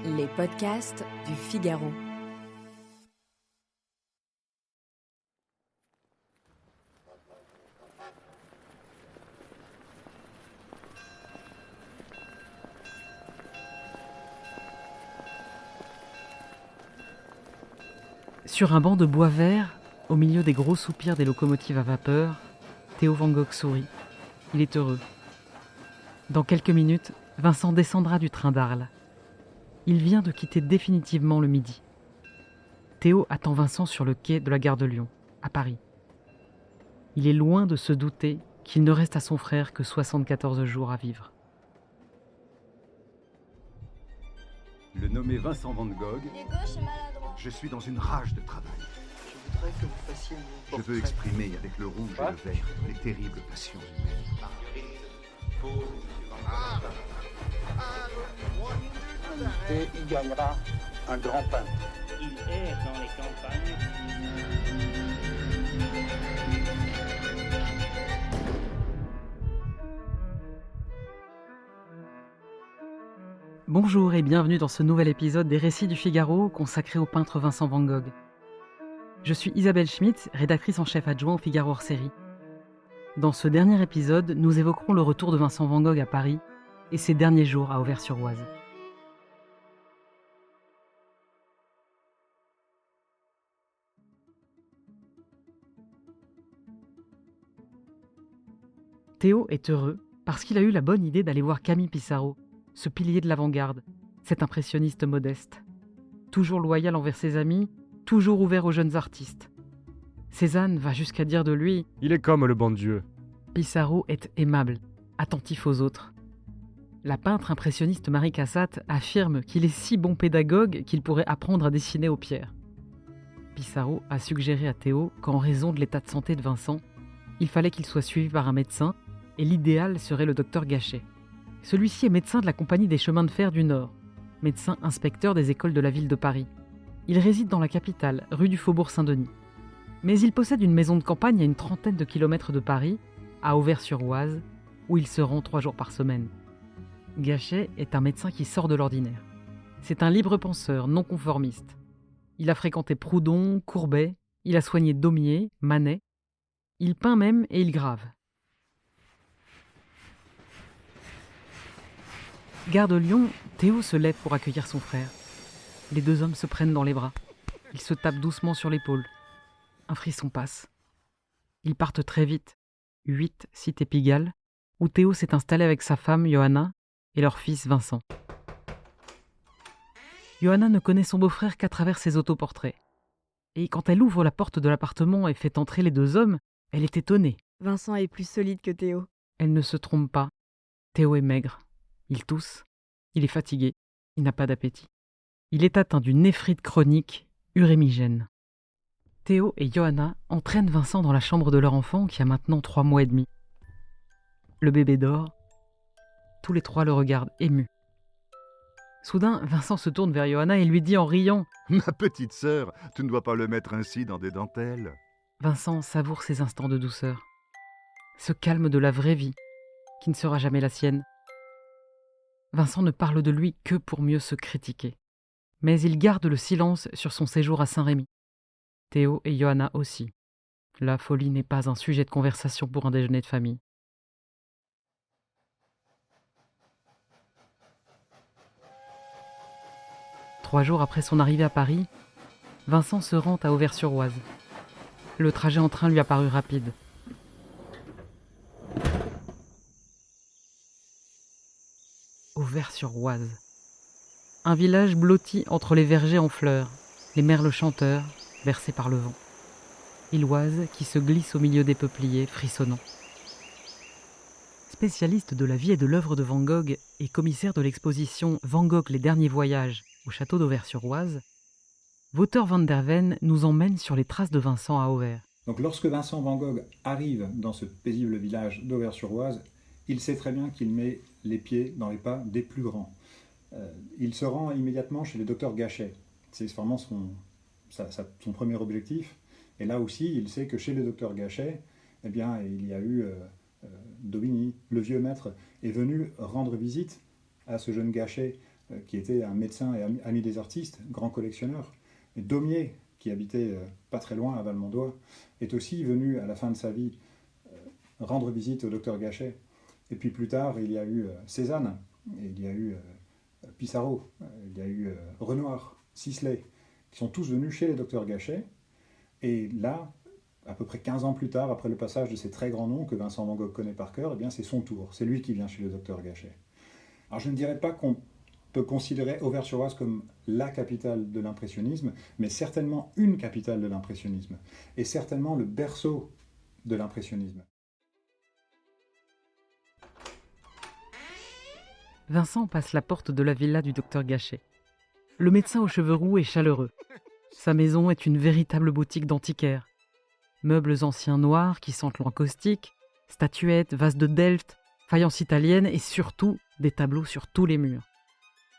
Les podcasts du Figaro. Sur un banc de bois vert, au milieu des gros soupirs des locomotives à vapeur, Theo Van Gogh sourit. Il est heureux. Dans quelques minutes, Vincent descendra du train d'Arles. Il vient de quitter définitivement le Midi. Theo attend Vincent sur le quai de la gare de Lyon, à Paris. Il est loin de se douter qu'il ne reste à son frère que 74 jours à vivre. Le nommé Vincent Van Gogh, Il est gauche et maladroit. je suis dans une rage de travail. Je voudrais que vous fassiez mon Je portrait. veux exprimer avec le rouge et le vert les terribles passions humaines. Et il gagnera un grand pain. Il erre dans les campagnes. Bonjour et bienvenue dans ce nouvel épisode des Récits du Figaro consacré au peintre Vincent Van Gogh. Je suis Isabelle Schmitt, rédactrice en chef adjoint au Figaro hors-série. Dans ce dernier épisode, nous évoquerons le retour de Vincent Van Gogh à Paris et ses derniers jours à Auvers-sur-Oise. Theo est heureux parce qu'il a eu la bonne idée d'aller voir Camille Pissarro, ce pilier de l'avant-garde, cet impressionniste modeste. Toujours loyal envers ses amis, toujours ouvert aux jeunes artistes. Cézanne va jusqu'à dire de lui « Il est comme le bon Dieu ». Pissarro est aimable, attentif aux autres. La peintre impressionniste Marie Cassatt affirme qu'il est si bon pédagogue qu'il pourrait apprendre à dessiner aux pierres. Pissarro a suggéré à Theo qu'en raison de l'état de santé de Vincent, il fallait qu'il soit suivi par un médecin et l'idéal serait le docteur Gachet. Celui-ci est médecin de la Compagnie des chemins de fer du Nord, médecin inspecteur des écoles de la ville de Paris. Il réside dans la capitale, rue du Faubourg Saint-Denis. Mais il possède une maison de campagne à une trentaine de kilomètres de Paris, à Auvers-sur-Oise, où il se rend 3 jours par semaine. Gachet est un médecin qui sort de l'ordinaire. C'est un libre penseur, non conformiste. Il a fréquenté Proudhon, Courbet, il a soigné Daumier, Manet. Il peint même et il grave. Gare de Lyon, Theo se lève pour accueillir son frère. Les deux hommes se prennent dans les bras. Ils se tapent doucement sur l'épaule. Un frisson passe. Ils partent très vite. 8, cité Pigalle, où Theo s'est installé avec sa femme Johanna et leur fils Vincent. Johanna ne connaît son beau-frère qu'à travers ses autoportraits. Et quand elle ouvre la porte de l'appartement et fait entrer les deux hommes, elle est étonnée. Vincent est plus solide que Theo. Elle ne se trompe pas. Theo est maigre. Il tousse. Il est fatigué. Il n'a pas d'appétit. Il est atteint d'une néphrite chronique, urémigène. Theo et Johanna entraînent Vincent dans la chambre de leur enfant qui a maintenant 3 mois et demi. Le bébé dort. Tous les trois le regardent émus. Soudain, Vincent se tourne vers Johanna et lui dit en riant « Ma petite sœur, tu ne dois pas le mettre ainsi dans des dentelles. » Vincent savoure ces instants de douceur. Ce calme de la vraie vie, qui ne sera jamais la sienne. Vincent ne parle de lui que pour mieux se critiquer. Mais il garde le silence sur son séjour à Saint-Rémy. Theo et Johanna aussi. La folie n'est pas un sujet de conversation pour un déjeuner de famille. Trois jours après son arrivée à Paris, Vincent se rend à Auvers-sur-Oise. Le trajet en train lui a paru rapide. Auvers-sur-Oise. Un village blotti entre les vergers en fleurs, les merles chanteurs, bercés par le vent. Et l'Oise qui se glisse au milieu des peupliers frissonnants. Spécialiste de la vie et de l'œuvre de Van Gogh et commissaire de l'exposition Van Gogh les derniers voyages au château d'Auvers-sur-Oise, Wouter van der Ven nous emmène sur les traces de Vincent à Auvers. Donc lorsque Vincent Van Gogh arrive dans ce paisible village d'Auvers-sur-Oise, il sait très bien qu'il met les pieds dans les pas des plus grands. Il se rend immédiatement chez le docteur Gachet. C'est vraiment son premier objectif. Et là aussi, il sait que chez le docteur Gachet, eh bien, il y a eu Daubigny, le vieux maître, est venu rendre visite à ce jeune Gachet qui était un médecin et ami des artistes, grand collectionneur. Et Daumier, qui habitait pas très loin à Valmondois, est aussi venu à la fin de sa vie rendre visite au docteur Gachet. Et puis plus tard, il y a eu Cézanne, et il y a eu Pissarro, il y a eu Renoir, Sisley, qui sont tous venus chez le docteur Gachet. Et là, à peu près 15 ans plus tard, après le passage de ces très grands noms que Vincent Van Gogh connaît par cœur, eh bien c'est son tour. C'est lui qui vient chez le docteur Gachet. Alors je ne dirais pas qu'on peut considérer Auvers-sur-Oise comme la capitale de l'impressionnisme, mais certainement une capitale de l'impressionnisme, et certainement le berceau de l'impressionnisme. Vincent passe la porte de la villa du docteur Gachet. Le médecin aux cheveux roux est chaleureux. Sa maison est une véritable boutique d'antiquaires. Meubles anciens noirs qui sentent l'encaustique, statuettes, vases de Delft, faïences italiennes et surtout des tableaux sur tous les murs.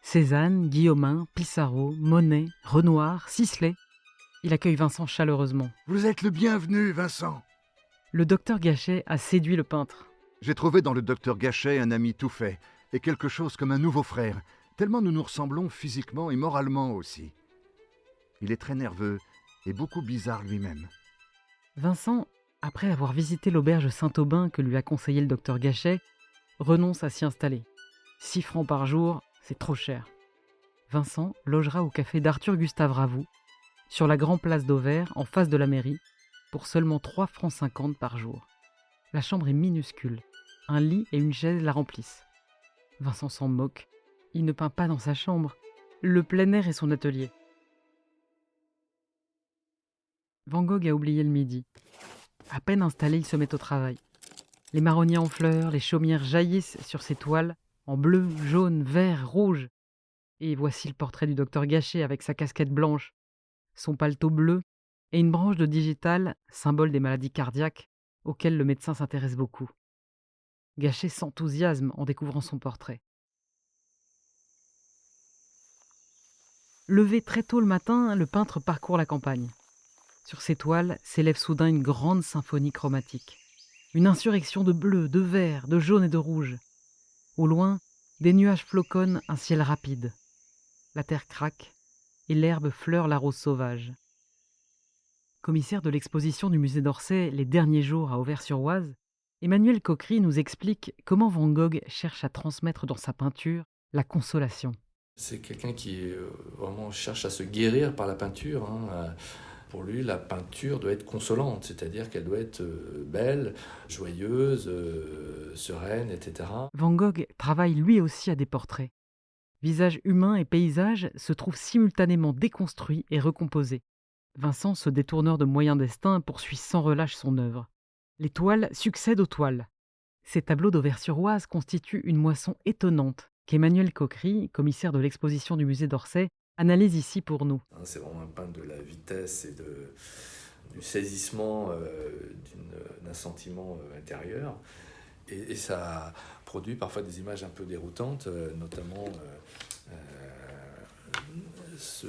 Cézanne, Guillaumin, Pissarro, Monet, Renoir, Sisley. Il accueille Vincent chaleureusement. Vous êtes le bienvenu, Vincent. Le docteur Gachet a séduit le peintre. J'ai trouvé dans le docteur Gachet un ami tout fait, et quelque chose comme un nouveau frère, tellement nous nous ressemblons physiquement et moralement aussi. Il est très nerveux et beaucoup bizarre lui-même. Vincent, après avoir visité l'auberge Saint-Aubin que lui a conseillé le docteur Gachet, renonce à s'y installer. 6 francs par jour, c'est trop cher. Vincent logera au café d'Arthur Gustave Ravoux, sur la grande place d'Auvers, en face de la mairie, pour seulement 3 francs 50 par jour. La chambre est minuscule. Un lit et une chaise la remplissent. Vincent s'en moque. Il ne peint pas dans sa chambre. Le plein air est son atelier. Van Gogh a oublié le midi. À peine installé, il se met au travail. Les marronniers en fleurs, les chaumières jaillissent sur ses toiles, en bleu, jaune, vert, rouge. Et voici le portrait du docteur Gachet avec sa casquette blanche, son paletot bleu et une branche de digital, symbole des maladies cardiaques, auxquelles le médecin s'intéresse beaucoup. Gachet s'enthousiasme en découvrant son portrait. Levé très tôt le matin, le peintre parcourt la campagne. Sur ses toiles s'élève soudain une grande symphonie chromatique. Une insurrection de bleu, de vert, de jaune et de rouge. Au loin, des nuages floconnent un ciel rapide. La terre craque et l'herbe fleure la rose sauvage. Commissaire de l'exposition du musée d'Orsay Les Derniers Jours à Auvers-sur-Oise, Emmanuel Coquery nous explique comment Van Gogh cherche à transmettre dans sa peinture la consolation. C'est quelqu'un qui vraiment cherche à se guérir par la peinture. Pour lui, la peinture doit être consolante, c'est-à-dire qu'elle doit être belle, joyeuse, sereine, etc. Van Gogh travaille lui aussi à des portraits. Visages humains et paysages se trouvent simultanément déconstruits et recomposés. Vincent, ce détourneur de moyens destin, poursuit sans relâche son œuvre. Les toiles succèdent aux toiles. Ces tableaux d'Auvers-sur-Oise constituent une moisson étonnante qu'Emmanuel Coquery, commissaire de l'exposition du musée d'Orsay, analyse ici pour nous. C'est vraiment un peintre de la vitesse et du saisissement d'un sentiment intérieur. Et ça produit parfois des images un peu déroutantes, notamment ce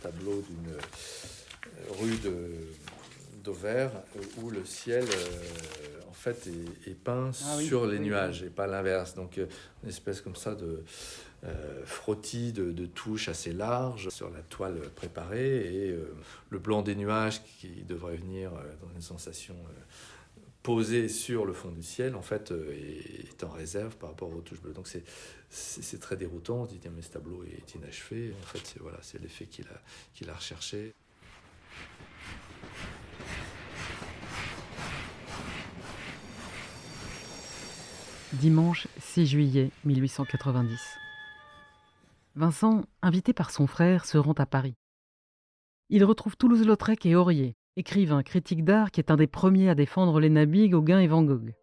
tableau d'une rue d'Auvers où le ciel en fait est peint sur les nuages et pas l'inverse. Donc une espèce comme ça de frottis de touches assez larges sur la toile préparée et le blanc des nuages qui devrait venir dans une sensation posée sur le fond du ciel en fait est en réserve par rapport aux touches bleues. Donc c'est très déroutant. On se dit tiens, mais ce tableau est inachevé. En fait c'est l'effet qu'il a recherché. Dimanche 6 juillet 1890. Vincent, invité par son frère, se rend à Paris. Il retrouve Toulouse-Lautrec et Aurier, écrivain, critique d'art qui est un des premiers à défendre Lénabi, Gauguin et Van Gogh.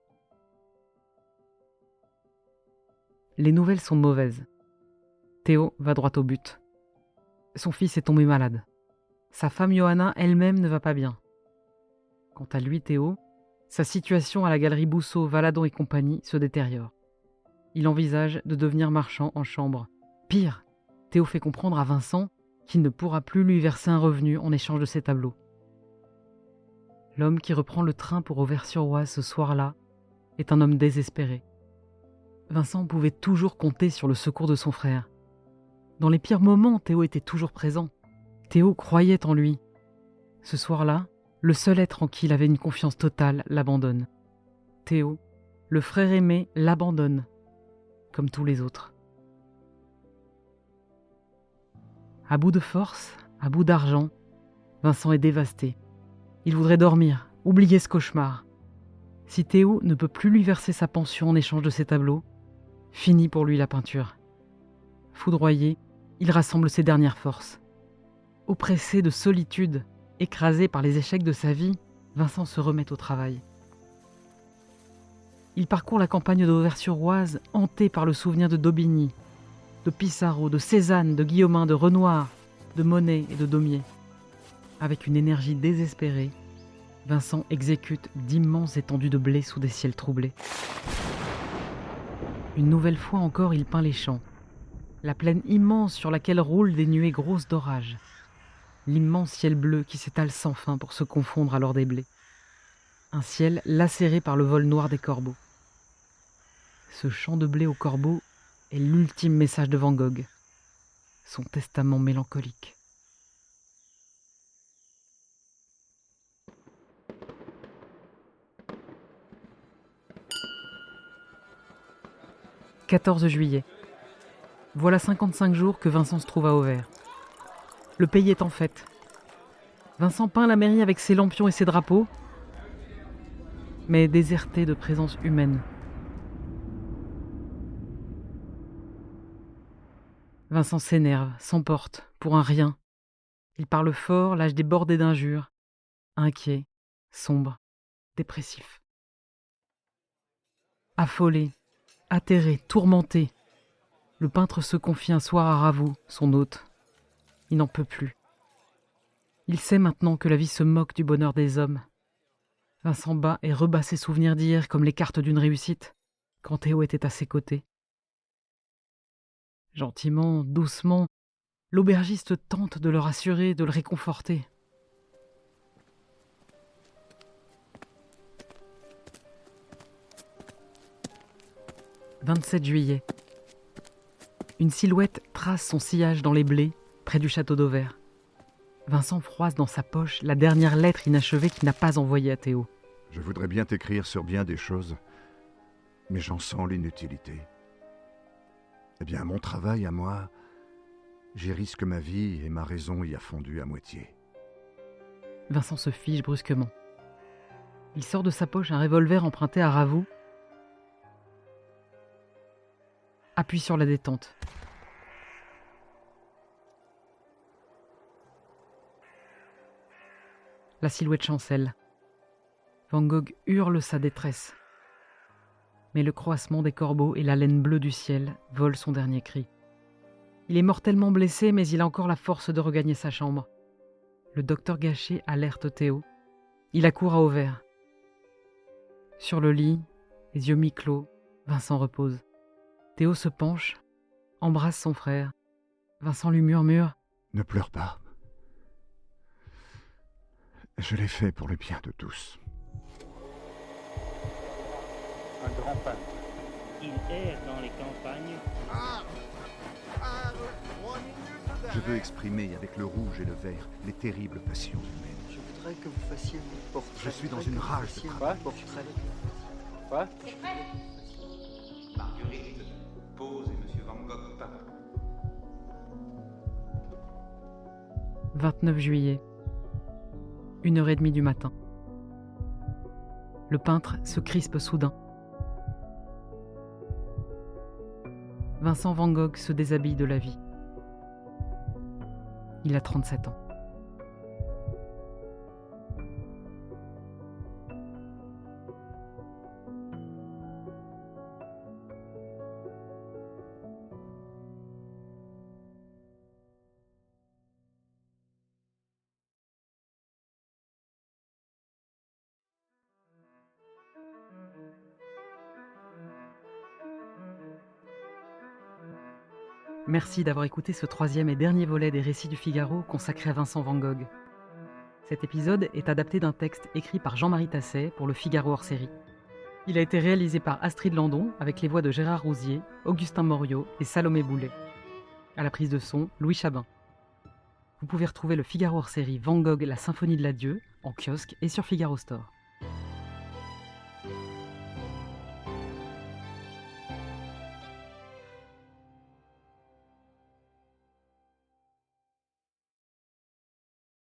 Les nouvelles sont mauvaises. Théo va droit au but. Son fils est tombé malade. Sa femme Johanna elle-même ne va pas bien. Quant à lui, Théo, sa situation à la galerie Bousseau, Valadon et compagnie se détériore. Il envisage de devenir marchand en chambre. Pire, Théo fait comprendre à Vincent qu'il ne pourra plus lui verser un revenu en échange de ses tableaux. L'homme qui reprend le train pour Auvers-sur-Oise ce soir-là est un homme désespéré. Vincent pouvait toujours compter sur le secours de son frère. Dans les pires moments, Théo était toujours présent. Théo croyait en lui. Ce soir-là, le seul être en qui il avait une confiance totale l'abandonne. Théo, le frère aimé, l'abandonne, comme tous les autres. À bout de force, à bout d'argent, Vincent est dévasté. Il voudrait dormir, oublier ce cauchemar. Si Théo ne peut plus lui verser sa pension en échange de ses tableaux, fini pour lui la peinture. Foudroyé, il rassemble ses dernières forces. Oppressé de solitude, écrasé par les échecs de sa vie, Vincent se remet au travail. Il parcourt la campagne d'Auvers-sur-Oise, hanté par le souvenir de Daubigny, de Pissarro, de Cézanne, de Guillaumin, de Renoir, de Monet et de Daumier. Avec une énergie désespérée, Vincent exécute d'immenses étendues de blé sous des ciels troublés. Une nouvelle fois encore, il peint les champs. La plaine immense sur laquelle roulent des nuées grosses d'orage. L'immense ciel bleu qui s'étale sans fin pour se confondre à l'or des blés. Un ciel lacéré par le vol noir des corbeaux. Ce champ de blé aux corbeaux est l'ultime message de Van Gogh, son testament mélancolique. « 14 juillet. Voilà 55 jours que Vincent se trouve à Auvers. Le pays est en fête. Vincent peint la mairie avec ses lampions et ses drapeaux, mais déserté de présence humaine. Vincent s'énerve, s'emporte, pour un rien. Il parle fort, lâche des bordées d'injures, inquiet, sombre, dépressif. Affolé, atterré, tourmenté, le peintre se confie un soir à Ravoux, son hôte. Il n'en peut plus. Il sait maintenant que la vie se moque du bonheur des hommes. Vincent bat et rebat ses souvenirs d'hier comme les cartes d'une réussite, quand Théo était à ses côtés. Gentiment, doucement, l'aubergiste tente de le rassurer, de le réconforter. « 27 juillet. Une silhouette trace son sillage dans les blés, près du château d'Auvers. Vincent froisse dans sa poche la dernière lettre inachevée qu'il n'a pas envoyée à Théo. Je voudrais bien t'écrire sur bien des choses, mais j'en sens l'inutilité. Eh bien, mon travail à moi, j'y risque ma vie et ma raison y a fondu à moitié. Vincent se fige brusquement. Il sort de sa poche un revolver emprunté à Ravoux, appuie sur la détente. La silhouette chancelle. Van Gogh hurle sa détresse. Mais le croassement des corbeaux et la laine bleue du ciel volent son dernier cri. Il est mortellement blessé, mais il a encore la force de regagner sa chambre. Le docteur Gachet alerte Théo. Il accourt à Auvers. Sur le lit, les yeux mi-clos, Vincent repose. Théo se penche, embrasse son frère. Vincent lui murmure « Ne pleure pas. Je l'ai fait pour le bien de tous. » Un grand peintre. Il erre dans les campagnes. Je veux exprimer avec le rouge et le vert les terribles passions humaines. Je voudrais que vous fassiez mon portrait. Je suis dans une rage de Quoi portrait. Quoi Marguerite pose et Monsieur Van Gogh peint. 29 juillet. 1h30 du matin. Le peintre se crispe soudain. Vincent Van Gogh se déshabille de la vie. Il a 37 ans. Merci d'avoir écouté ce 3e et dernier volet des Récits du Figaro consacré à Vincent Van Gogh. Cet épisode est adapté d'un texte écrit par Jean-Marie Tasset pour le Figaro hors-série. Il a été réalisé par Astrid Landon avec les voix de Gérard Rousier, Augustin Moriot et Salomé Boulet. À la prise de son, Louis Chabin. Vous pouvez retrouver le Figaro hors série Van Gogh, la symphonie de l'adieu en kiosque et sur Figaro Store.